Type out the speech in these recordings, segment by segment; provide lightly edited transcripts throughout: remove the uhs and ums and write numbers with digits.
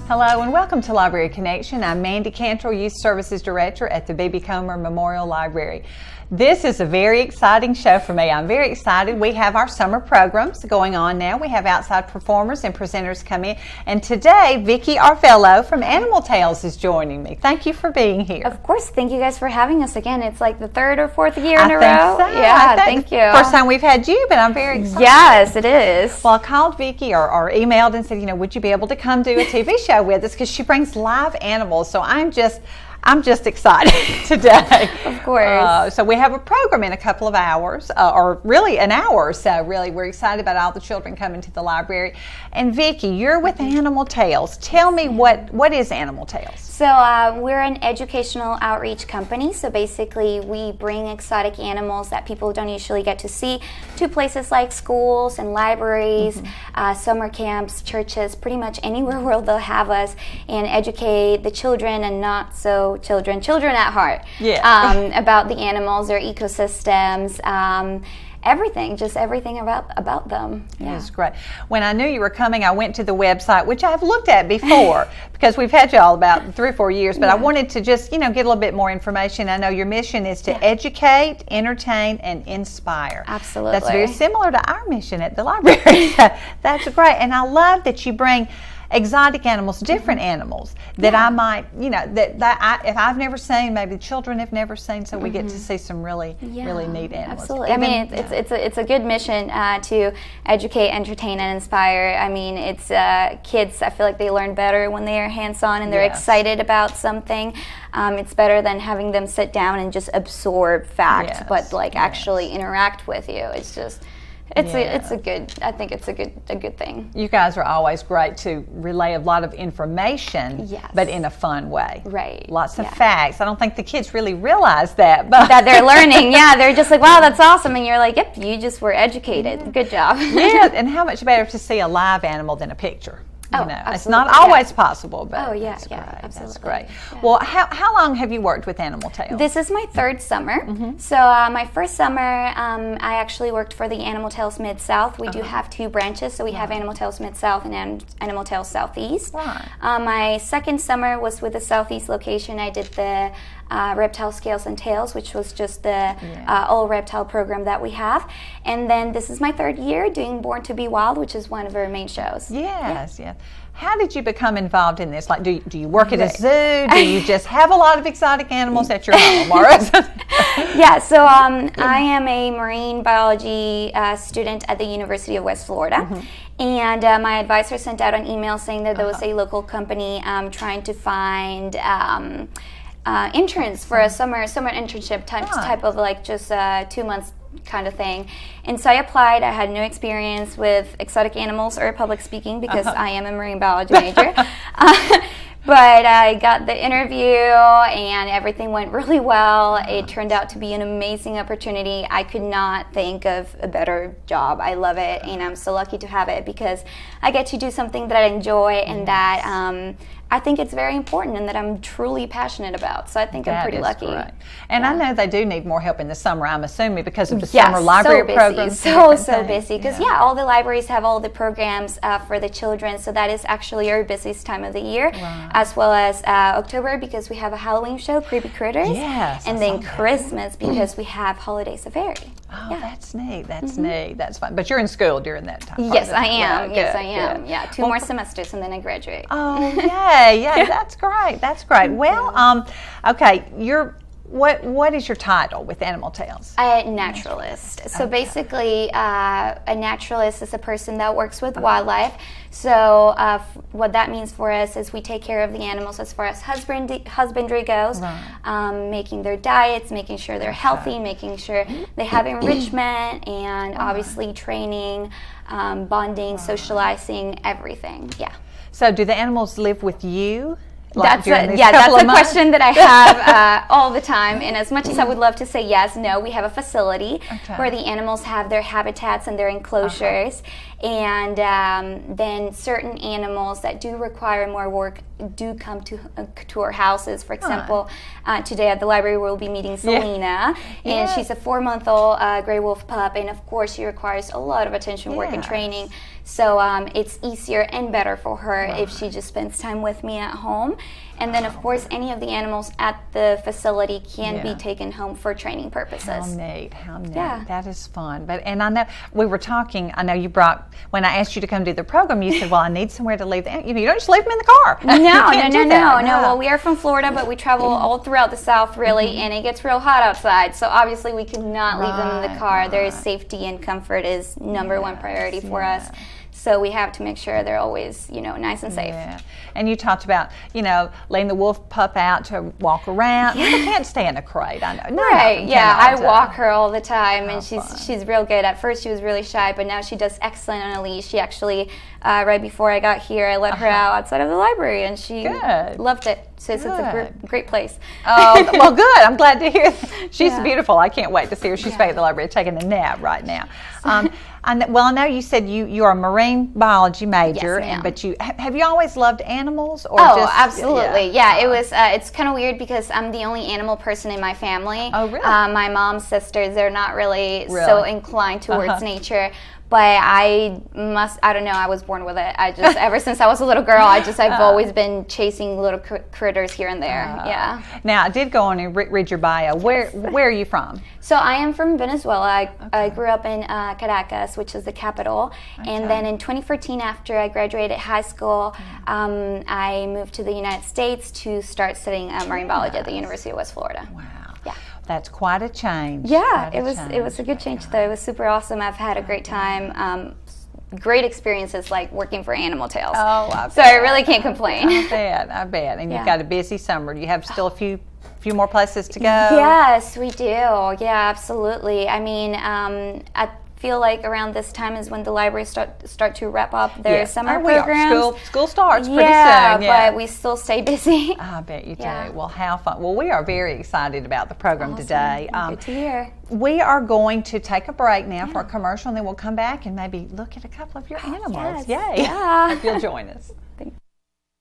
Hello and welcome to Library Connection. I'm Mandy Cantrell, Youth Services Director at the B.B. Comer Memorial Library. This is a very exciting show for me. I'm very excited. We have our summer programs going on now. We have outside performers and presenters come in. And today, Vicki Arfello from Animal Tales is joining me. Thank you for being here. Of course. Thank you guys for having us again. It's like the third or fourth year in a row. So. Yeah, thank you. First time we've had you, but I'm very excited. Yes, it is. Well, I called Vicki or emailed and said, would you be able to come do a TV show with us? Because she brings live animals. So I'm just excited today. Of course. So we have a program in a couple of hours, or really an hour or so. Really, we're excited about all the children coming to the library. And Vicki, you're with Animal Tales. Tell me what is Animal Tales? So we're an educational outreach company. So basically, we bring exotic animals that people don't usually get to see to places like schools and libraries, summer camps, churches, pretty much anywhere where they'll have us and educate the children and not so children at heart, about the animals, their ecosystems, everything about them. Yeah. That's great. When I knew you were coming, I went to the website, which I've looked at before because we've had you all about 3 or 4 years, but I wanted to just, get a little bit more information. I know your mission is to educate, entertain, and inspire. Absolutely. That's very similar to our mission at the library. That's great. And I love that you bring exotic animals, different animals that I might, if I've never seen, maybe children have never seen, so we get to see some really neat animals. Absolutely. It's a good mission to educate, entertain, and inspire. It's kids, I feel like they learn better when they are hands-on and they're excited about something. It's better than having them sit down and just absorb facts, but actually interact with you. It's just... I think it's a good thing. You guys are always great to relay a lot of information, but in a fun way. Right. Lots of facts. I don't think the kids really realize that. But that they're learning. Yeah, they're just like, wow, that's awesome. And you're like, yep, you just were educated. Good job. Yeah, and how much better to see a live animal than a picture? It's not always possible, but that's great. Absolutely. That's great. Yeah. Well, how long have you worked with Animal Tales? This is my third summer. So my first summer, I actually worked for the Animal Tales Mid-South. We do have 2 branches, so we have Animal Tales Mid-South and Animal Tales Southeast. Right. My second summer was with the Southeast location. I did the Reptile Scales and Tails, which was just the all reptile program that we have. And then this is my third year doing Born to Be Wild, which is one of our main shows. Yes. How did you become involved in this? Like, do you work at a zoo? Do you just have a lot of exotic animals at your home? So I am a marine biology student at the University of West Florida. And my advisor sent out an email saying that there was a local company trying to find interns for a summer internship type of just 2 months kind of thing. And so I applied. I had no experience with exotic animals or public speaking because I am a marine biology major. But I got the interview and everything went really well. It turned out to be an amazing opportunity. I could not think of a better job. I love it and I'm so lucky to have it because I get to do something that I enjoy and that I think it's very important and that I'm truly passionate about. So I think I'm pretty lucky. Correct. And I know they do need more help in the summer, I'm assuming, because of the summer library programs. So busy. Because, all the libraries have all the programs for the children. So that is actually our busiest time of the year, as well as October because we have a Halloween show, Creepy Critters. Yes. And then Christmas because we have Holiday Safari. Oh, that's neat. That's neat. That's fun. But you're in school during that time. Yes, I am. Yes, I am. Yeah, 2 more semesters and then I graduate. Oh, yay. Yeah, that's great. That's great. Well, okay, what is your title with Animal Tales? A naturalist. So basically, a naturalist is a person that works with wildlife. So what that means for us is we take care of the animals as far as husbandry goes, making their diets, making sure they're healthy, making sure they have enrichment, and obviously training, bonding, socializing, everything. Yeah. So do the animals live with you? That's a question that I have all the time. And as much as I would love to say yes, no, we have a facility where the animals have their habitats and their enclosures. And then certain animals that do require more work do come to our houses. For example, today at the library we'll be meeting Selena, and she's a 4-month-old gray wolf pup, and of course she requires a lot of attention, work, and training. So it's easier and better for her if she just spends time with me at home. And then, of course, any of the animals at the facility can be taken home for training purposes. How neat, how neat. Yeah. That is fun. And I know, we were talking, I know you brought, when I asked you to come do the program, you said, well, I need somewhere to leave them. You don't just leave them in the car. No. Well, we are from Florida, but we travel all throughout the South, really, and it gets real hot outside. So obviously we cannot leave them in the car. Their safety and comfort is number one priority for us. So we have to make sure they're always, nice and safe. Yeah. And you talked about, letting the wolf pup out to walk around. They can't stay in a crate. I know. Right. Yeah. I walk her all the time, and she's real good. At first, she was really shy, but now she does excellent on a leash. She actually, right before I got here, I let her out outside of the library, and she loved it. So it's a great place. Oh, well, good. I'm glad to hear that. She's beautiful. I can't wait to see her. She's back at the library taking a nap right now. I know you said you're a marine biology major, but have you always loved animals? Or absolutely. Yeah, it was. It's kind of weird because I'm the only animal person in my family. Oh, really? My mom's sisters, they're not really so inclined towards nature. But I don't know, I was born with it. Ever since I was a little girl, I've always been chasing little critters here and there. Now, I did go on and read your bio. Where are you from? So I am from Venezuela. I grew up in Caracas, which is the capital. And then in 2014, after I graduated high school, I moved to the United States to start studying marine biology at the University of West Florida. Wow. Yeah. That's quite a change. Yeah, it was a good change though. It was super awesome. I've had a great time. Great experiences like working for Animal Tales. Oh, I bet. So I really can't complain. I bet. And you've got a busy summer. Do you have still a few more places to go? Yes, we do. Yeah, absolutely. I mean, I feel like around this time is when the libraries start to wrap up their summer programs. School starts pretty soon. Yeah, but we still stay busy. I bet you do. Well, how fun. Well, we are very excited about the program today. Good to hear. We are going to take a break now for a commercial, and then we'll come back and maybe look at a couple of your animals. Yes. Yay. Yeah. Hope you'll join us.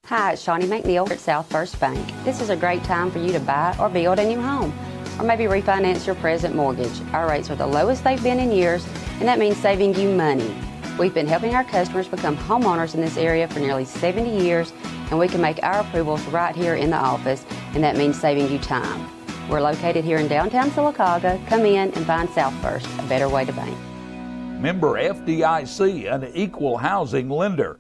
Hi, it's Shawnee McNeil at South First Bank. This is a great time for you to buy or build a new home, or maybe refinance your present mortgage. Our rates are the lowest they've been in years, and that means saving you money. We've been helping our customers become homeowners in this area for nearly 70 years, and we can make our approvals right here in the office, and that means saving you time. We're located here in downtown Sylacauga. Come in and find South First, a better way to bank. Member FDIC, an equal housing lender.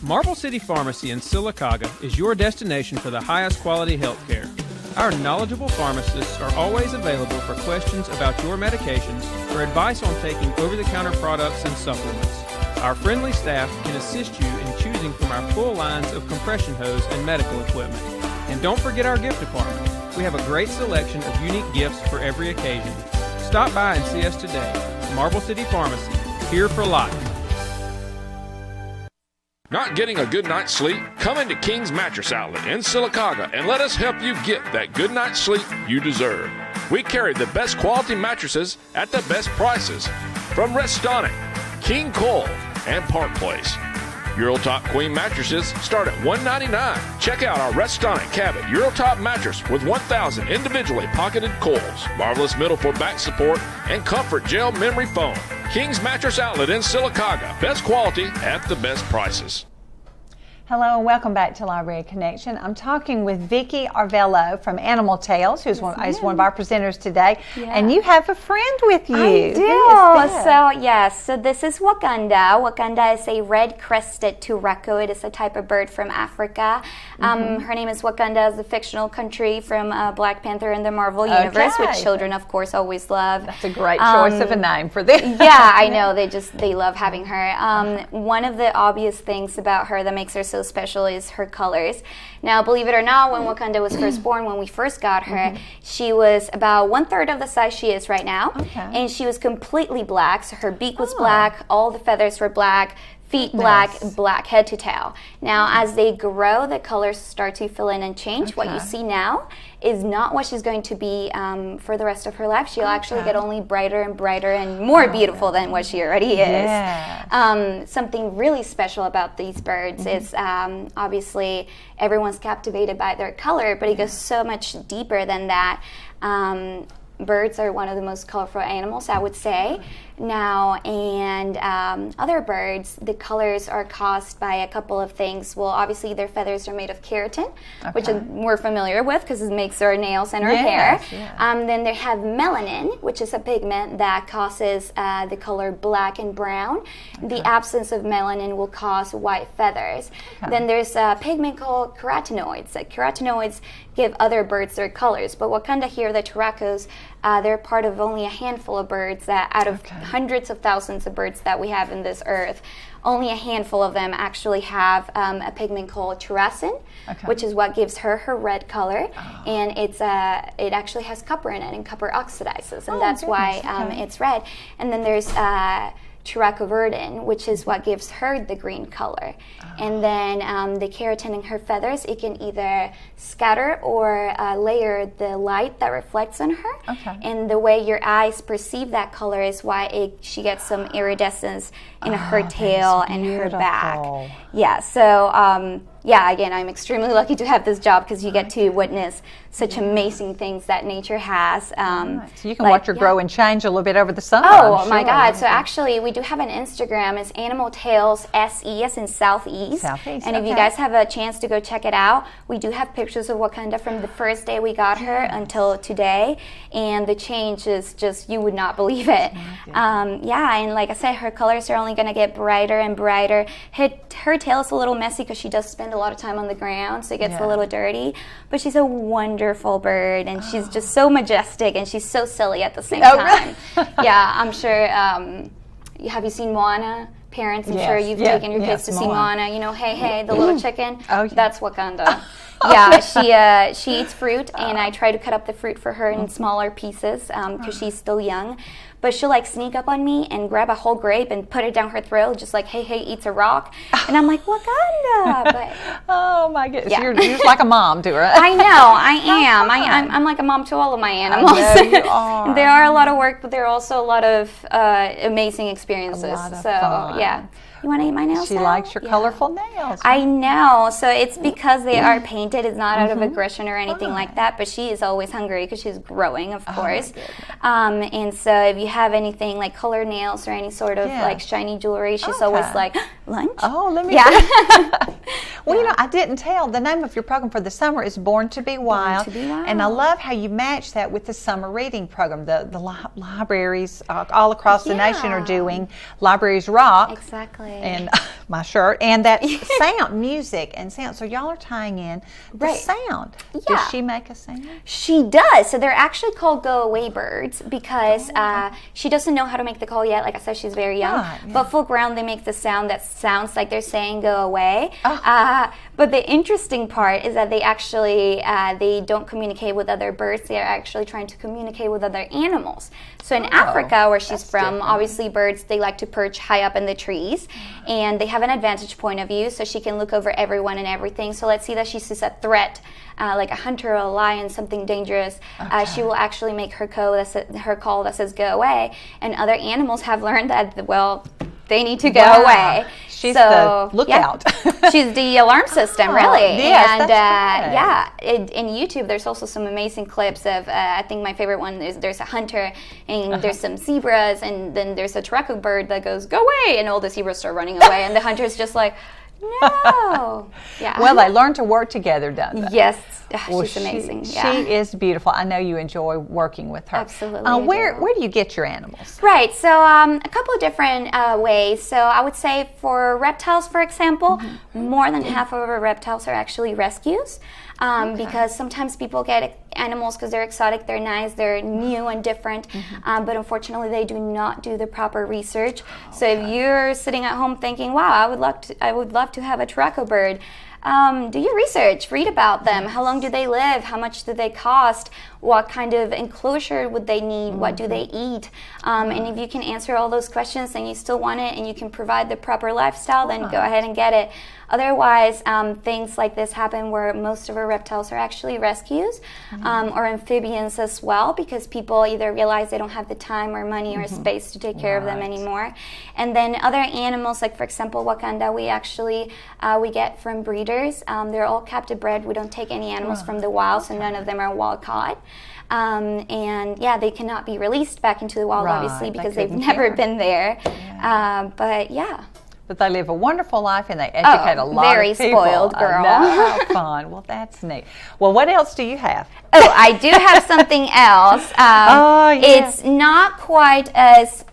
Marble City Pharmacy in Sylacauga is your destination for the highest quality health care. Our knowledgeable pharmacists are always available for questions about your medications or advice on taking over-the-counter products and supplements. Our friendly staff can assist you in choosing from our full lines of compression hose and medical equipment. And don't forget our gift department. We have a great selection of unique gifts for every occasion. Stop by and see us today. Marble City Pharmacy, here for life. Not getting a good night's sleep? Come into King's Mattress Outlet in Sylacauga and let us help you get that good night's sleep you deserve. We carry the best quality mattresses at the best prices from Restonic, King Cole, and Park Place. Eurotop Queen mattresses start at $199. Check out our Restonic Cabot Eurotop mattress with 1,000 individually pocketed coils, marvelous middle for back support, and comfort gel memory foam. King's Mattress Outlet in Sylacauga. Best quality at the best prices. Hello and welcome back to Library Connection. I'm talking with Vicki Arvello from Animal Tales, who's one of our presenters today. Yeah. And you have a friend with you. I do. So this is Wakanda. Wakanda is a red-crested tureko. It is a type of bird from Africa. Her name is Wakanda. It's a fictional country from Black Panther in the Marvel Universe, which children, of course, always love. That's a great choice of a name for this. Yeah, I know. They love having her. One of the obvious things about her that makes her so special is her colors. Now, believe it or not, when Wakanda was first born, when we first got her, she was about 1/3 of the size she is right now, and she was completely black. So her beak was black, all the feathers were black, feet black head to tail. Now, as they grow, the colors start to fill in and change. What you see now is not what she's going to be for the rest of her life. She'll actually get only brighter and brighter and more beautiful than what she already is. Yeah. Something really special about these birds is obviously everyone's captivated by their color, but it goes so much deeper than that. Birds are one of the most colorful animals, I would say. Now, and other birds, the colors are caused by a couple of things. Well, obviously their feathers are made of keratin, which we're familiar with because it makes our nails and our hair. Then they have melanin, which is a pigment that causes the color black and brown. The absence of melanin will cause white feathers. Then there's a pigment called carotenoids. Carotenoids give other birds their colors, but Wakanda here, the turacos, they're part of only a handful of birds that out of hundreds of thousands of birds that we have in this earth, only a handful of them actually have a pigment called terracin, which is what gives her red color, and it actually has copper in it, and copper oxidizes, and that's why it's red. And then there's Turacoverdin, which is what gives her the green color. And then the keratin in her feathers, it can either scatter or layer the light that reflects on her. And the way your eyes perceive that color is why she gets some iridescence in her tail and her back. Yeah, so again, I'm extremely lucky to have this job because you get to witness such amazing things that nature has. So you can watch her grow and change a little bit over the summer. Oh my God! So actually, we do have an Instagram. It's Animal Tales SE, as in Southeast. And if you guys have a chance to go check it out, we do have pictures of Wakanda from the first day we got her until today, and the change is just, you would not believe it. And like I said, her colors are only going to get brighter and brighter. Her tail is a little messy because she does spend a lot of time on the ground, so it gets a little dirty, but she's a wonderful bird, and she's just so majestic, and she's so silly at the same time. Yeah, I'm sure. Have you seen Moana? Parents, I'm sure you've taken your kids to see Moana. You know, hey, the little chicken. That's Wakanda. She eats fruit, and I try to cut up the fruit for her in smaller pieces because she's still young. But she'll like sneak up on me and grab a whole grape and put it down her throat, just like, hey, eats a rock. And I'm like, Wakanda. But, oh my goodness, you're just like a mom to her. I know, I am. I'm like a mom to all of my animals. I know you are. They are a lot of work, but they're also a lot of amazing experiences. A lot of fun. Yeah. You want to eat my nails She now? likes your colorful nails. I know. So it's because they are painted. It's not out of aggression or anything like that. But she is always hungry because she's growing, of course. And so if you have anything like colored nails or any sort of like shiny jewelry, she's always like, lunch? Oh, let me Well, you know, I didn't tell. The name of your program for the summer is Born to Be Wild. Born to Be Wild. And I love how you match that with the summer reading program. The libraries all across the nation are doing Libraries Rock. Exactly. And my shirt. And that sound, music and sound. So y'all are tying in the sound. Does she make a sound? She does. So they're actually called go-away birds because she doesn't know how to make the call yet. Like I said, she's very young. But full grown, they make the sound that sounds like they're saying go away. But the interesting part is that they actually, they don't communicate with other birds. They are actually trying to communicate with other animals. So in Africa, where she's from, obviously birds, they like to perch high up in the trees. And they have an advantage point of view, so she can look over everyone and everything. So let's see that she sees a threat, like a hunter or a lion, something dangerous. She will actually make her call that says go away. And other animals have learned that, well, they need to go away. She's the lookout. She's the alarm system, really. Yes, and that's in YouTube, there's also some amazing clips of, I think my favorite one is there's a hunter, and there's some zebras, and then there's a turaco bird that goes, go away, and all the zebras start running away, and the hunter's just like, no. Well, they learn to work together, don't they? Yes. She's amazing. She is beautiful. I know you enjoy working with her. Absolutely. Where do you get your animals? Right. So a couple of different ways. So I would say for reptiles, for example, more than half of our reptiles are actually rescues. Because sometimes people get animals because they're exotic, they're nice, they're new and different, but unfortunately they do not do the proper research. So if you're sitting at home thinking, wow, I would love to have a turaco bird, do your research, read about them. How long do they live? How much do they cost? What kind of enclosure would they need? What do they eat? And if you can answer all those questions and you still want it and you can provide the proper lifestyle, then go ahead and get it. Otherwise, things like this happen where most of our reptiles are actually rescues or amphibians as well, because people either realize they don't have the time or money or space to take care of them anymore. And then other animals, like for example, Wakanda, we actually we get from breeders. They're all captive bred. We don't take any animals from the wild, so none of them are wild caught. And yeah, they cannot be released back into the wild, obviously, because they've never been there. But yeah. But they live a wonderful life and they educate a lot very of people. spoiled girl. How fun. Well, that's neat. Well, what else do you have? Oh, I do have something else. It's not quite as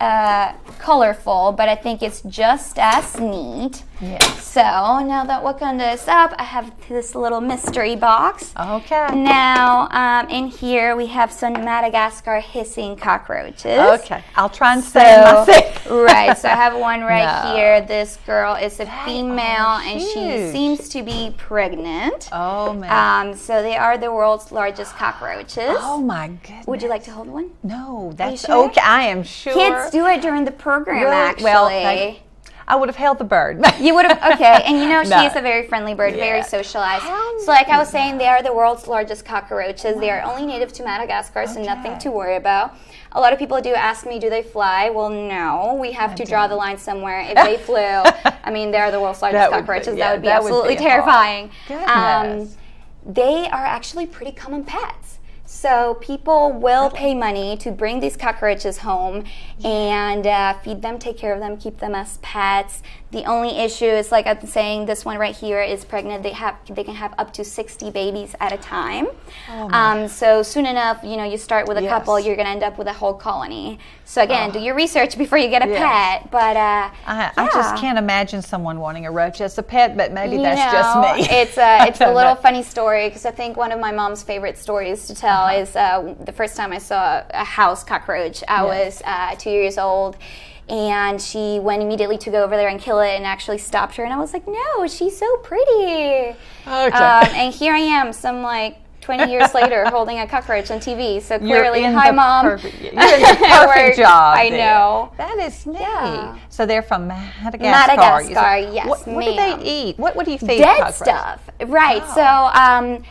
colorful, but I think it's just as neat. Yes. So now that Wakanda is up, I have this little mystery box. Okay. Now, in here we have some Madagascar hissing cockroaches. Okay. I'll try and stay in my seat. Right, so I have one right here. This girl is a female and she huge. seems to be pregnant. Oh, man. So they are the world's largest cockroaches. Oh, my goodness. Would you like to hold one? No, that's sure? okay. I am sure. Kids do it during the program, Really? actually. Well, I would have held the bird. You would have, okay. And you know, No. she is a very friendly bird, very Yeah. socialized. So like I was saying, they are the world's largest cockroaches. They are only native to Madagascar, so nothing to worry about. A lot of people do ask me, do they fly? Well, no. We have to draw the line somewhere. If they flew, I mean, they are the world's largest cockroaches. That would be absolutely terrifying. Goodness. They are actually pretty common pets. So people will pay money to bring these cockroaches home and feed them, take care of them, keep them as pets. The only issue is, like I'm saying, this one right here is pregnant. They can have up to 60 babies at a time. So soon enough, you know, you start with a couple, you're going to end up with a whole colony. So again, do your research before you get a pet. But I just can't imagine someone wanting a roach as a pet, but maybe that's just me. It's a little funny story, because I think one of my mom's favorite stories to tell is the first time I saw a house cockroach. I was 2 years old. And she went immediately to go over there and kill it and actually stopped her. And I was like, no, she's so pretty. Okay. And here I am, some like 20 years later, holding a cockroach on TV. So clearly, You're in hi, the Mom. You're in the perfect job. I know. That is neat. Yeah. So they're from Madagascar. Madagascar, yes, What do ma'am. they eat? What do you feed Dead cockroaches? stuff. Right. So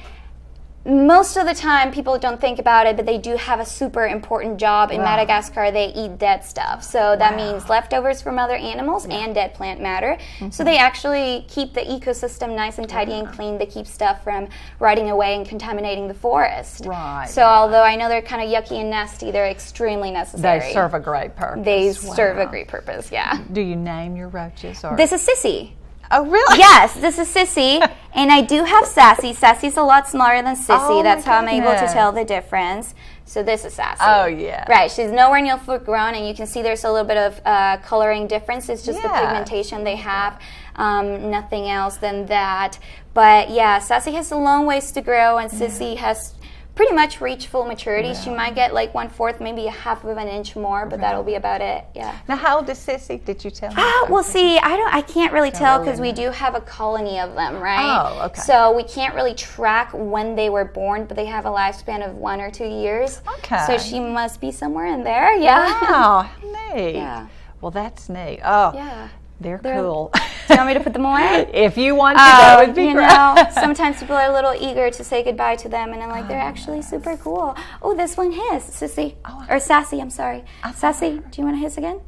most of the time people don't think about it, but they do have a super important job. In Madagascar, they eat dead stuff. So that means leftovers from other animals and dead plant matter. So they actually keep the ecosystem nice and tidy and clean. They keep stuff from rotting away and contaminating the forest. Right. So although I know they're kind of yucky and nasty, they're extremely necessary. They serve a great purpose. They serve a great purpose, yeah. Do you name your roaches? Or? This is Sissy. Oh, really? Yes, this is Sissy, and I do have Sassy. Sassy's a lot smaller than Sissy. Oh, That's my how I'm able to goodness. tell the difference. So this is Sassy. Oh, yeah. Right, she's nowhere near full grown, and you can see there's a little bit of coloring difference. It's just the pigmentation they have, nothing else than that. But yeah, Sassy has a long ways to grow, and Sissy has pretty much reached full maturity. She might get like 1/4, maybe a half of an inch more, but that'll be about it. Yeah. Now, how old is Sissy? Did you tell me? Well, see, I can't really tell, because we do have a colony of them, right? Oh, okay. So we can't really track when they were born, but they have a lifespan of 1 or 2 years. Okay. So she must be somewhere in there. Yeah. Wow, neat. Yeah. Well, that's neat. Oh, Yeah. they're cool. Do you want me to put them away? If you want to, that would be you great. know, sometimes people are a little eager to say goodbye to them, and I'm like, they're actually super cool. Oh, this one hiss, Sissy. Or Sassy, I'm sorry. Sassy, do you want to hiss again?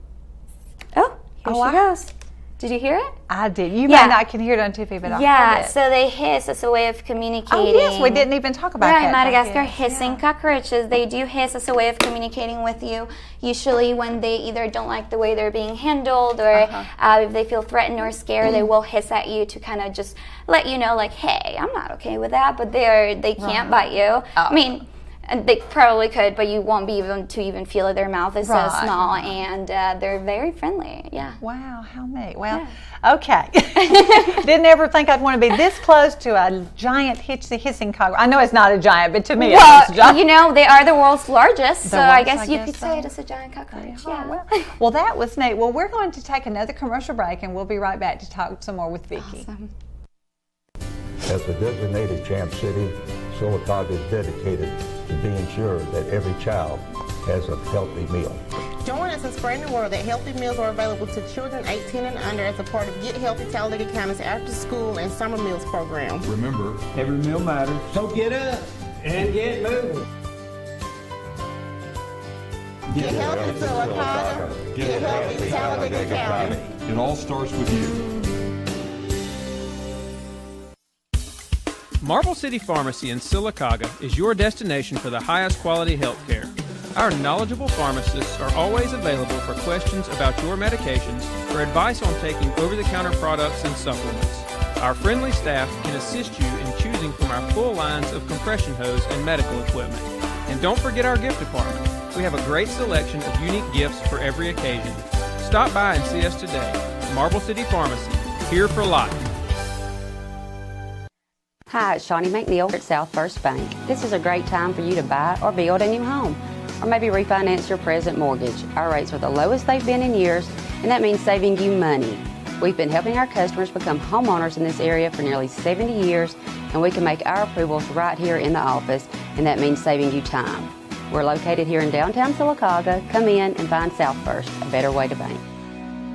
Oh, here she goes. Did you hear it? I did. You Yeah. may not can hear it on TV, but I Yeah, heard it. so they hiss as a way of communicating. Oh, yes, we didn't even talk about Right, that. Madagascar Yes, hissing cockroaches. They do hiss as a way of communicating with you, usually when they either don't like the way they're being handled, or if they feel threatened or scared, they will hiss at you to kind of just let you know, like, hey, I'm not okay with that, but they can't bite you. I mean, and they probably could, but you won't be able to even feel it. Their mouth is so small, and they're very friendly. Yeah. Wow, how neat. Well, okay. Didn't ever think I'd want to be this close to a giant hissing cockroach. I know it's not a giant, but to me it's a Well, giant. you know, they are the world's largest, so I world's, guess you could so. say it is a giant cockroach. Yeah. Well, that was neat. Well, we're going to take another commercial break, and we'll be right back to talk some more with Vicki. Awesome. As a designated Champ City, Sylacauga is dedicated to being sure that every child has a healthy meal. Join us in spreading the word that healthy meals are available to children 18 and under as a part of Get Healthy Talladega County's after school and summer meals program. Remember, every meal matters. So get up and get moving. Get healthy Sylacauga. Get healthy Talladega County. It all starts with you. Marble City Pharmacy in Sylacauga is your destination for the highest quality health care. Our knowledgeable pharmacists are always available for questions about your medications or advice on taking over-the-counter products and supplements. Our friendly staff can assist you in choosing from our full lines of compression hose and medical equipment. And don't forget our gift department. We have a great selection of unique gifts for every occasion. Stop by and see us today. Marble City Pharmacy, here for life. Hi, it's Shawnee McNeil at South First Bank. This is a great time for you to buy or build a new home, or maybe refinance your present mortgage. Our rates are the lowest they've been in years, and that means saving you money. We've been helping our customers become homeowners in this area for nearly 70 years, and we can make our approvals right here in the office, and that means saving you time. We're located here in downtown Sylacauga. Come in and find South First, a better way to bank.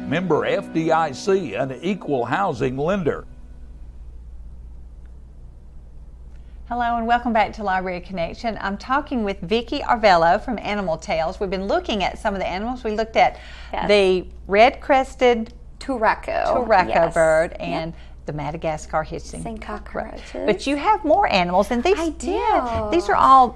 Member FDIC, an equal housing lender. Hello and welcome back to Library Connection. I'm talking with Vicki Arvello from Animal Tales. We've been looking at some of the animals. We looked at the red-crested Turraco bird and the Madagascar hissing cockroaches. But you have more animals, and these these are all.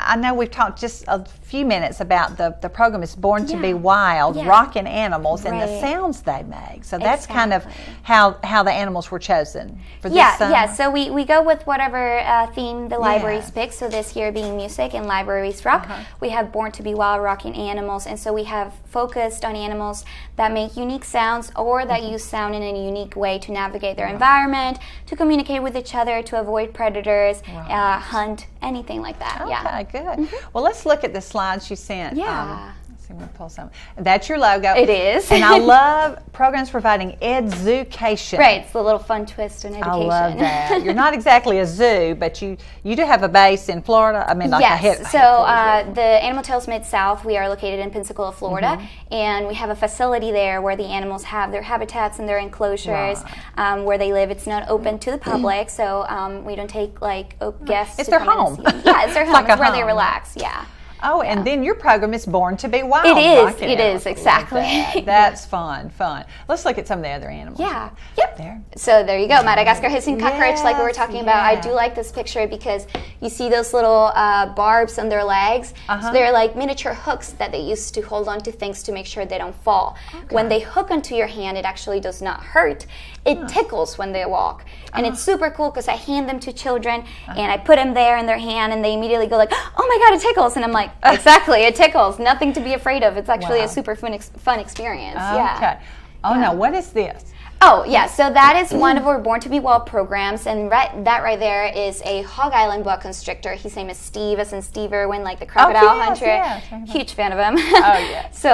I know we've talked just a few minutes about the program is Born to Be Wild, rocking animals, and the sounds they make. So that's kind of how the animals were chosen for this. So we go with whatever theme the libraries pick. So this year being music and libraries rock, we have Born to Be Wild, rocking animals, and so we have focused on animals that make unique sounds or that use sound in a unique way to navigate their environment, to communicate with each other, to avoid predators, hunt, anything like that. Okay, good. Well, let's look at the slides you sent. Let's see, I'm going to pull some. That's your logo. It is. And I love programs providing education. Right, it's a little fun twist in education. I love that. You're not exactly a zoo, but you do have a base in Florida. I mean, like the Animal Tales Mid-South, we are located in Pensacola, Florida, and we have a facility there where the animals have their habitats and their enclosures where they live. It's not open to the public, so we don't take guests. It's their home. Yeah, it's their home. It's where they relax. Oh, and then your program is Born to Be Wild. It is, exactly. That's fun. Let's look at some of the other animals. There. So there you go, Madagascar hissing cockroach, like we were talking about. I do like this picture because you see those little barbs on their legs. So they're like miniature hooks that they use to hold on to things to make sure they don't fall. When they hook onto your hand, it actually does not hurt. It tickles when they walk. And it's super cool because I hand them to children and I put them there in their hand and they immediately go like, oh my God, it tickles. And I'm like, exactly, it tickles. Nothing to be afraid of. It's actually a super fun experience. Okay. Now what is this? Oh, yeah, so that is one of our Born to Be Wild programs, and that right there is a Hog Island boa constrictor. His name is Steve, as in Steve Irwin, like the crocodile hunter. Huge fan of him. So,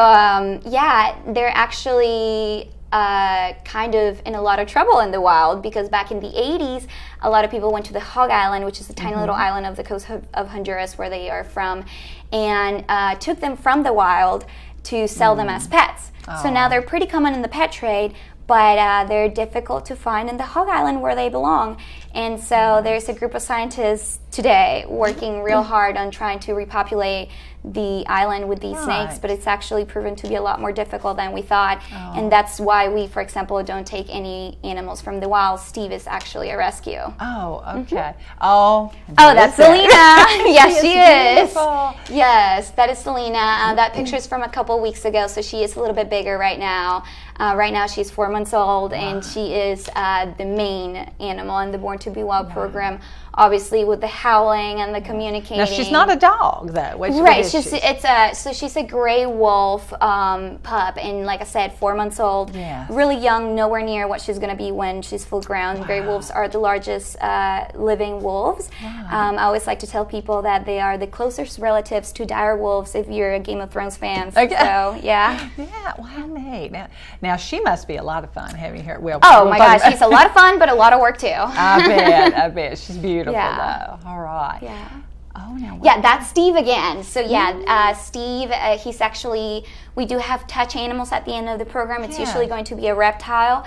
they're actually kind of in a lot of trouble in the wild because back in the 80s, a lot of people went to the Hog Island, which is a tiny little island of the coast of Honduras where they are from, and took them from the wild to sell them as pets. So now they're pretty common in the pet trade, but they're difficult to find in the Hog Island where they belong. And so there's a group of scientists today working real hard on trying to repopulate the island with these snakes, but it's actually proven to be a lot more difficult than we thought. And that's why we, for example, don't take any animals from the wild. Steve is actually a rescue. Oh, okay. Oh, that's Selena. Yes, she is. Beautiful. Yes, that is Selena. That picture is from a couple weeks ago, so she is a little bit bigger right now. Right now she's 4 months old, and she is the main animal in the Born to Be Wild program. obviously with the howling and the communicating. Now she's not a dog though. What Right, is she? she's a gray wolf pup, and like I said, 4 months old. Yeah. Really young, nowhere near what she's going to be when she's full grown. Gray wolves are the largest living wolves. I always like to tell people that they are the closest relatives to dire wolves if you're a Game of Thrones fan. Okay. So yeah. Yeah, wow, neat. Now she must be a lot of fun having her. Well, Oh we'll my talk gosh, about- she's a lot of fun, but a lot of work too. I bet she's beautiful Yeah. though. All right. Yeah. Oh no. Yeah, that's Steve again. So yeah, Steve, he's actually, we do have touch animals at the end of the program. It's Yeah. usually going to be a reptile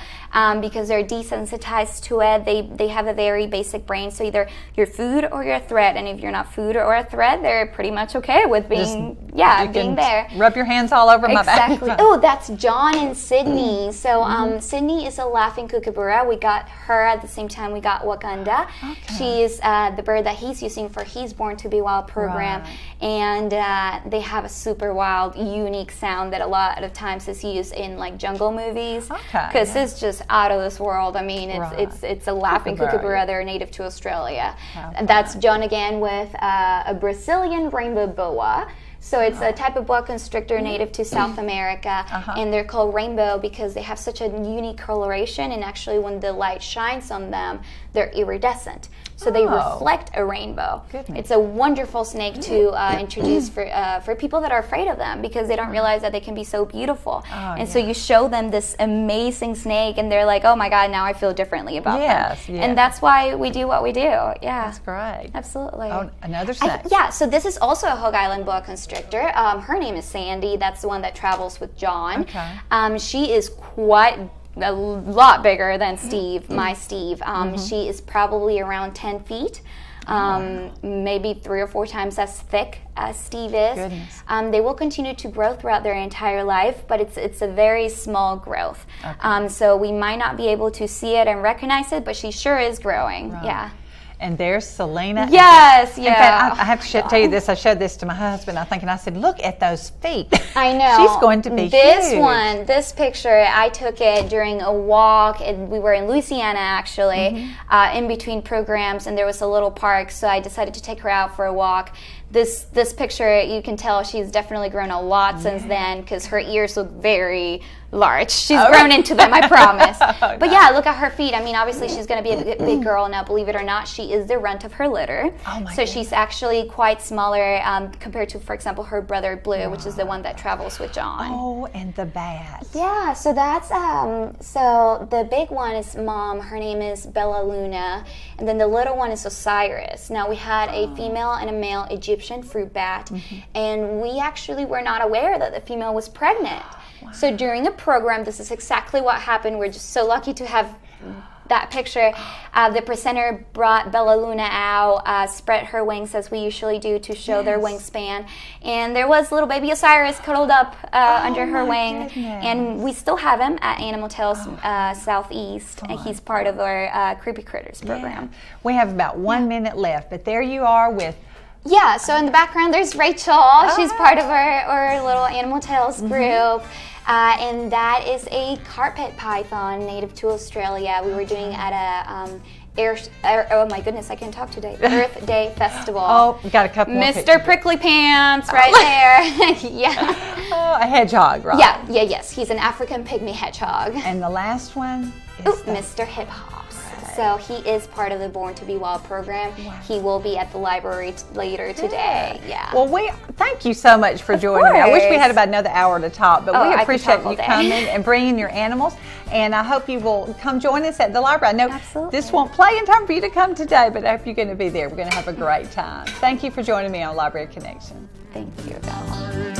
because they're desensitized to it. They have a very basic brain, so either you're food or you're a threat. And if you're not food or a threat, they're pretty much okay with being, You being can there. Rub your hands all over my back. Exactly. Oh, that's John and Sydney. So Sydney is a laughing kookaburra. We got her at the same time we got Wakanda. Okay. She is the bird that he's using for his Born to Be Wild program. Right. And they have a super wild, unique sound that a lot of times is used in like jungle movies. Okay, Because yeah. it's just out of this world. I mean, Right. it's a laughing Kookaburra. kookaburra. They're native to Australia. How And that's John again with a Brazilian rainbow boa. So it's a type of boa constrictor native to South America, and they're called rainbow because they have such a unique coloration, and actually when the light shines on them, they're iridescent. So they reflect a rainbow. Goodness. It's a wonderful snake to introduce for people that are afraid of them because they don't realize that they can be so beautiful. And so you show them this amazing snake, and they're like, oh my God, now I feel differently about them. Yes. And that's why we do what we do. Yeah. That's great. Absolutely. Oh, another snake. Yeah, so this is also a Hog Island boa constrictor. Her name is Sandy. That's the one that travels with John. Okay. She is quite a lot bigger than Steve, my Steve. She is probably around 10 feet. Maybe 3 or 4 times as thick as Steve is. Goodness. They will continue to grow throughout their entire life, but it's a very small growth. So we might not be able to see it and recognize it, but she sure is growing. Right. Yeah. And there's Selena. Yes, In yeah. fact, I have to tell you this. I showed this to my husband. I said, look at those feet. I know. She's going to be this huge. one, this picture, I took it during a walk. We were in Louisiana, actually, in between programs, and there was a little park, so I decided to take her out for a walk. This picture, you can tell she's definitely grown a lot since then because her ears look very large. She's grown into them, I promise. But yeah, look at her feet. I mean, obviously she's going to be a big girl now. Believe it or not, she is the runt of her litter. So she's actually quite smaller compared to, for example, her brother Blue, which is the one that travels with John. Oh, and the bat. Yeah, so that's so the big one is Mom. Her name is Bella Luna, and then the little one is Osiris. Now we had a female and a male Egyptian fruit bat, and we actually were not aware that the female was pregnant. So during the program, this is exactly what happened. We're just so lucky to have that picture. The presenter brought Bella Luna out, spread her wings as we usually do to show their wingspan, and there was little baby Osiris cuddled up under her wing, and we still have him at Animal Tales Southeast, and he's part of our Creepy Critters program. We have about 1 minute left, but there you are with. Yeah, so in the background there's Rachel. She's part of our little Animal Tales group. And that is a carpet python native to Australia. We were doing at a oh my goodness, I can't talk today. Earth Day Festival. Oh, we got a couple more Mr. pictures. Prickly Pants right there. Yeah. Oh, a hedgehog, right? Yes. He's an African pygmy hedgehog. And the last one is Mr. Hip Hops. So he is part of the Born to Be Wild program. He will be at the library later today. Yeah. Well, thank you so much for joining me. I wish we had about another hour to talk, but we I could appreciate talk all you day. coming and bringing your animals. And I hope you will come join us at the library. I know Absolutely. this won't play in time for you to come today, but I hope you're going to be there. We're going to have a great time. Thank you for joining me on Library Connection. Thank you, Val.